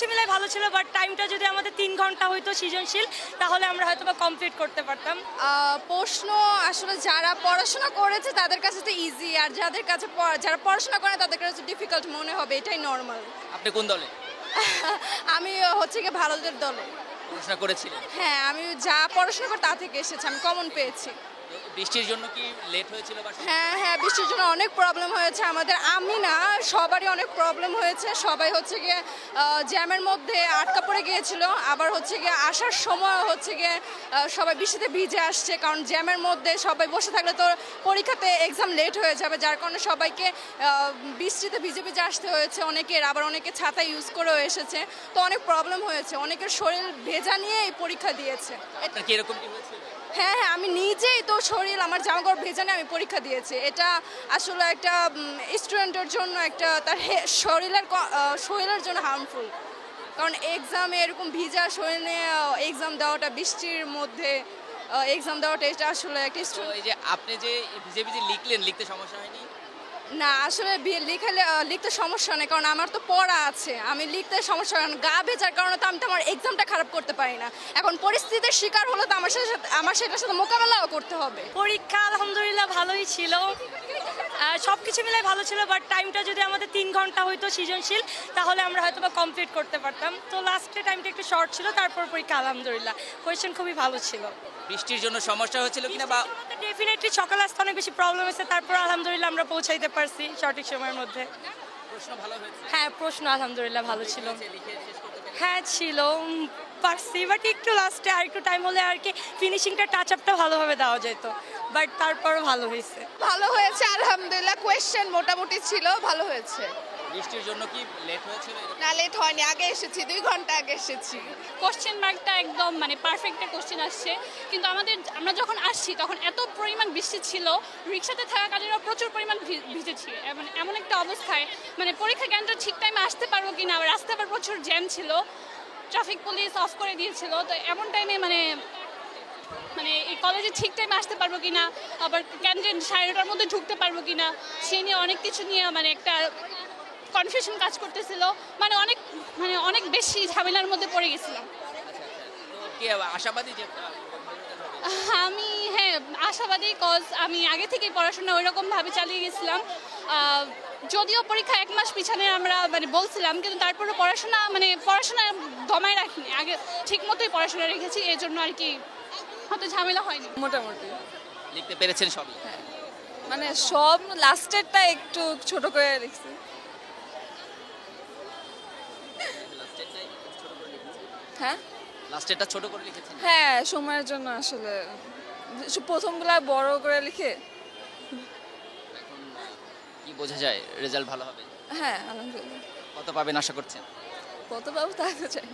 কিছু মিলাই ভালো ছিল, বাট টাইমটা যদি আমাদের 3 ঘন্টা হইতো সৃজনশীল, তাহলে আমরা হয়তো বা কমপ্লিট করতে পারতাম। প্রশ্ন আসলে যারা পড়াশোনা করেছে তাদের কাছে তো ইজি, আর যাদের কাছে যারা পড়াশোনা করে তাদের কাছে ডিফিকাল্ট মনে হবে, এটাই নর্মাল। আপনি কোন দলে আমি হচ্ছে কি ভারতের দলে। পড়াশোনা করেছিলেন? হ্যাঁ, আমি যা পড়াশোনা করি তা থেকে এসেছি, আমি কমন পেয়েছি। তো বৃষ্টির জন্য কি লেট হয়েছিল বা হ্যাঁ হ্যাঁ, বৃষ্টির জন্য অনেক প্রবলেম হয়েছে আমাদের, আমি না সবারই অনেক প্রবলেম হয়েছে। সবাই হচ্ছে গিয়ে জ্যামের মধ্যে আটকা পড়ে গিয়েছিল, আবার হচ্ছে গিয়ে আসার সময় হচ্ছে গিয়ে সবাই বৃষ্টিতে ভিজে আসছে, কারণ জ্যামের মধ্যে সবাই বসে থাকলে তো পরীক্ষাতে এক্সাম লেট হয়ে যাবে, যার কারণে সবাইকে বৃষ্টিতে ভিজে ভিজে আসতে হয়েছে অনেকের, আবার অনেকে ছাতা ইউজ করেও এসেছে, তো অনেক প্রবলেম হয়েছে, অনেকের শরীর ভেজা নিয়ে এই পরীক্ষা দিয়েছে। আপনার কি এরকমটি হয়েছিল? হ্যাঁ হ্যাঁ, আমি নিজেই তো শরীর আমার জামাকাপড় ভেজা নিয়ে আমি পরীক্ষা দিয়েছি। এটা আসলে একটা স্টুডেন্টের জন্য একটা তার শরীরের জন্য হার্মফুল, কারণ এক্সামে এরকম ভিজা শরীর নিয়ে এক্সাম দেওয়াটা, বৃষ্টির মধ্যে এক্সাম দেওয়াটা, এটা আসলে একটা তো এই যে আপনি যে ভিজে ভিজে লিখলেন, লিখতে সমস্যা হয়নি? না, আসলে লিখতে সমস্যা নেই, কারণ আমার তো পড়া আছে, আমি লিখতে সমস্যা হয় না। গা ভেজার কারণে তো আমি তো আমার এক্সামটা খারাপ করতে পারি না। এখন পরিস্থিতির শিকার হলে তো আমার সেটার সাথে মোকাবেলাও করতে হবে। পরীক্ষা আলহামদুলিল্লাহ ভালোই ছিল, সব কিছু মিলাই ভালো ছিল, বাট টাইমটা যদি আমাদের 3 ঘন্টা হইতো সৃজনশীল, তাহলে আমরা হয়তো বা কমপ্লিট করতে পারতাম। তো লাস্টে টাইমটা একটু শর্ট ছিল, তারপর পরীক্ষা আলহামদুলিল্লাহ কোয়েশ্চেন খুবই ভালো ছিল। বৃষ্টির জন্য সমস্যা হয়েছিল কিনা বা ডেফিনেটলি সকালে আসতে অনেক বেশি প্রবলেম হয়েছে, তারপর আলহামদুলিল্লাহ আমরা পৌঁছাইতে পারছি সঠিক সময়ের মধ্যে। প্রশ্ন ভালো হয়েছে? হ্যাঁ, প্রশ্ন আলহামদুলিল্লাহ ভালো ছিল। লিখে শেষ করতে পেরেছেন? হ্যাঁ ছিল, পারছি, বাট একটু লাস্টে আর একটু টাইম হলে আর কি ফিনিশিংটা টাচ আপটা ভালোভাবে দেওয়া যেত, বাট তারপরও ভালো হয়েছে। ভালো হয়েছে আলহামদুলিল্লাহ, কোয়েশ্চেন মোটামুটি ছিল, ভালো হয়েছে। বৃষ্টির জন্য কি লেট হয়েছিল? না, লেট হয়নি, আগে এসেছি, 2 ঘন্টা আগে এসেছি। কোশ্চেন মার্কটা একদম মানে পারফেক্ট একটা কোশ্চেন আসছে, কিন্তু আমরা যখন আসছি তখন এত পরিমাণ বৃষ্টি ছিল, রিক্সাতে থাকাকালীনও প্রচুর পরিমাণ ভিজেছি। এমন একটা অবস্থায় মানে পরীক্ষা কেন্দ্র ঠিক টাইমে আসতে পারবো কিনা, আবার রাস্তায় আবার প্রচুর জ্যাম ছিল, ট্রাফিক পুলিশ অফ করে দিয়েছিল। তো এমন টাইমে মানে এই কলেজে ঠিক টাইমে আসতে পারবো কিনা, আবার কেন্দ্রে 9:30টার মধ্যে ঢুকতে পারবো কিনা, সে নিয়ে অনেক কিছু নিয়ে মানে একটা কনফিউশন কাজ করতেছিল, অনেক বেশি ঝামেলার মধ্যে পড়ে গেছিলাম। তো কি আশাবাদী যে আমি হ্যাঁ আশাবাদী, কজ আমি আগে থেকেই পড়াশোনা ওইরকমভাবে চালিয়ে গেছিলাম। যদিও পরীক্ষা 1 মাস পিছনে আমরা বলছিলাম, কিন্তু তারপরে পড়াশোনা দমায় রাখিনি, আগে ঠিক মতোই পড়াশোনা রেখেছি, এই জন্য আর কি হয়তো ঝামেলা হয়নি। মোটামুটি লিখতে পেরেছেন সবই? মানে সব লাস্টেরটা একটু ছোট করে লিখছি। হ্যাঁ লাস্টেরটা ছোট করে লিখেছেন? হ্যাঁ, সময়ের জন্য আসলে প্রথমগুলা বড় করে লিখে। এখন কি বোঝা যায় রেজাল্ট ভালো হবে? হ্যাঁ আলহামদুলিল্লাহ। কত পাবেন আশা করছেন? কত পাবো তা তো চাই।